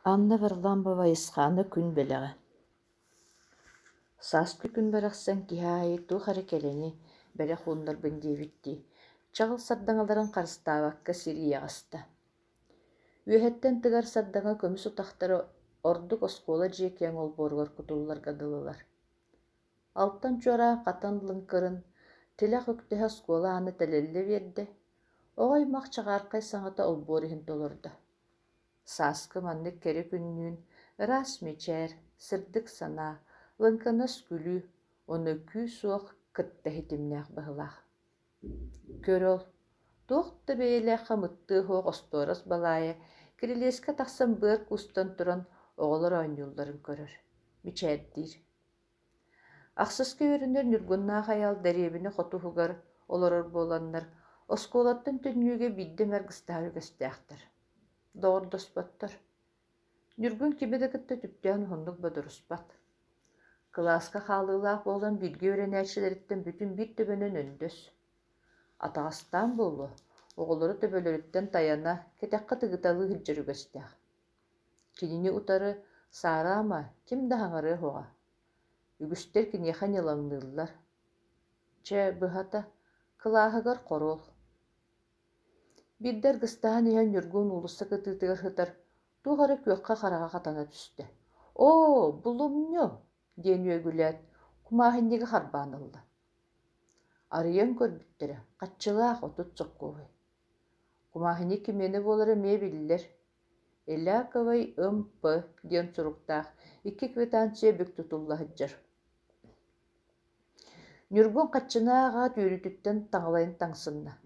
Анна Варламова Исхана күн белеге. Саскы күн барақсан кихай ту харекелени бәле хундар бендевитти. Чағыл сардаңаларын қарыстабаққа сирияғаста. Үйәттен тыгар сардаңа көміс утақтары ордук оскола жекен олборгар кутулларга дылылар. Алтан чора қатан лынкырын тилақ өктеһе оскола аны тәлелі берді. Оғай мақ чағарқай саңата олборихин толырды. Саскы маннык кері күннүн рас мечер, сырдык сана, лынканас күлі, оны күй суық кытта хитимнәк бағылақ. Көрөл, тоқты бейлі қамытты хоқ осторас балайы, кирилеске тақсан бір кустан тұран оғылар ойнюлларын көрір. Мечердир. Ақсысқа өрінер нүргунна қаял дәребіні қоту хугар оларыр боланнар, осколаттын түннюге бидді мәргістары көстәқтір. Doğru dospattır. Nürgün kibede kıtta tüpten hunduk baduruspat. Klaska halılaq bolan bilgi öğrenäçileritten bütün bir töbönön öndös. Atağıstan bolu, oğulları töbölörütten tayana ketekka tıgıtalı hıcırı göstəq. Kinini utarı sara ama kim dağınarı hoğa. Ügüster kinyehan yalanlırlar. Çe bıhata kılahıgar korol. Биддер гыстаан иһэн нүргүүн улуssa кытыытыгар хытар, туғары көкқа қараға қатана түсті. «О, бұлымню!» диэн үөгүлэät, кумааһинниги харбаанылла. Арыйан көрбүттэрэ, қатчылаах отут соккуой. Кумааһини кимени болары мээ биллер. Эляковай ым-пы диэн суруктаах, икки квитанция бүк тутуллаһыджар. Нүргүүн қатчынааға түйрүтүттен таҥалайын таҥсынна.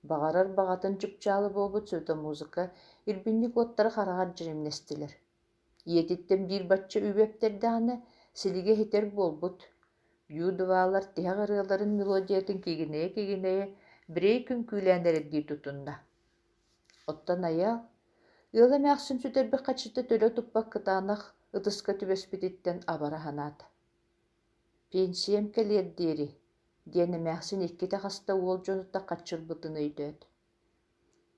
Бағарар бағатын чүпчалы болбут сөйті музыка ирбинник оттары қарағар жиремнестілер. Иететтем дир батчы үбептерді аны силиге хетер болбут. Юдывалар тиғарыларын мелодиятын кегінее бірей күн күйләнерді тұтында. Оттан аял, ылы мәқсін сүтербі қачыты төлі тұппақ кытанақ ұтысқа түбеспететтен абара ханады. Пенсием келердері. Диэни мәхсин икките хаста уол жонутта каччыл бытын өйдөт.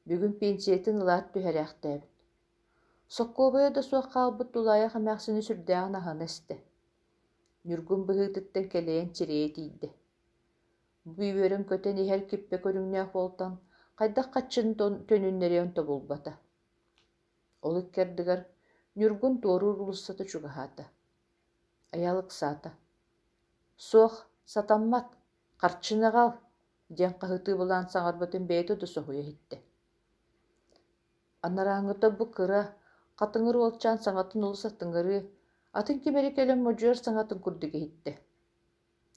Бүгүн пенсиятын ылаат түһэрээхтэбит. Соккообая да суох хаалбыт тулаяха мәхсини сүрдээгин аһан эсте. Нүргүн быһыытыттан келэйэн чирэйэ тиийди. Бүйбөрөн көтөн иһэр киппе көрүҥнээх буолтан хайдах каччын төнүннэриэн тобулбата. Ол иккердыгар Нүргүн туоруур улуссата чугаһаата. Аялык саата. Суох сатаммат Қарчынағал, ден қағыты болан саңарбатын бәйті дұсығуя хитті. Анараңыта бұ кыра, қатыңыр олчан саңатын олыс аттыңыры, атын кемері кәлем мұжыр саңатын күрдіге хитті.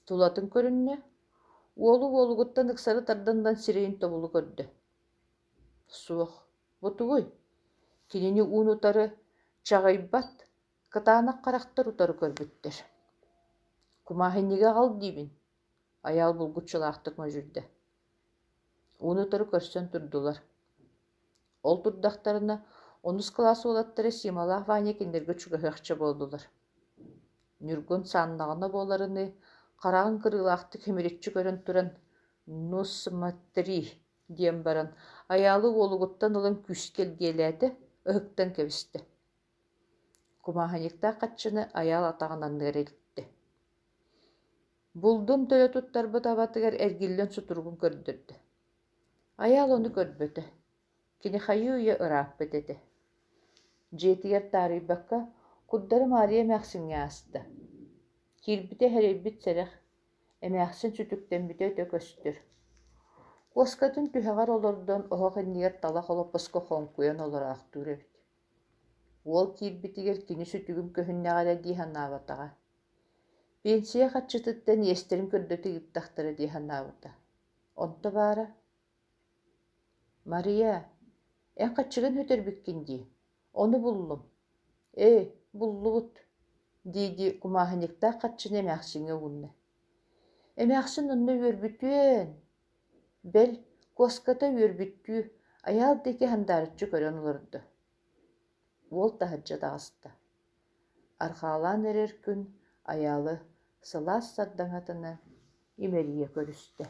Тулатын көрінне, олу-олуғыттан ықсары тардандан сирейін тобулу көрді. Суық, бұтуғой, кенені ұн ұтары чағайбат, кытанақ қарақтар ұтары көрбіттер. Кумахинниге қал дейбін. Аял булгуччулаахтык möjürde. Уну туру көрсөн турдулар. Ол турдактарына 10 класс олаттары Сималах Ваня киндерге чугаһакча болдулар. Нүргүн саннагына боларыны карагын кырылаахтык хемирекчи көрөн туран «Ну смотри» диэн баран аялы олугуттан ылын күс келгелээти ыһыктан кебисти. Кумаханикта каччыны аял атагынан нерелтти. Булдум төлө туттарбы табатыгар эргиллен сутургун көрдүрдү. Аял ону көрбөтө. Кини хайуя ыраппы деди. Жетигер тарыйбакка куддары Мария мәхсинге асты. Кирбите херейбит серех, эмәхсин сүтүктен бите өтө көстүр. Коскатын түһәгар олордон оһоғыннигер тала холоппоско хонкуян олораах түребит. Ол кирбитигер кини сүтүгүм көһүннәгәрә диһаннабатага. Пенсия қатчытыттан естерим көрдөтү гыттахтары диһаннабыта. Онто бара. Мария, эн қатчыгын хөтөрбүккин ди. Оны буллум. Буллубут. Диди кумаханикта қатчыны эмәхсиңе уунна. Эмәхсин онны үөрбүтүөн. Бел коската үөрбүттүү аял деки хандарычы көрөн олорду. Ол таһыджа дагыста. Архаалаан эрер күн аялы сылаас сардаңатына имерие көрүстө.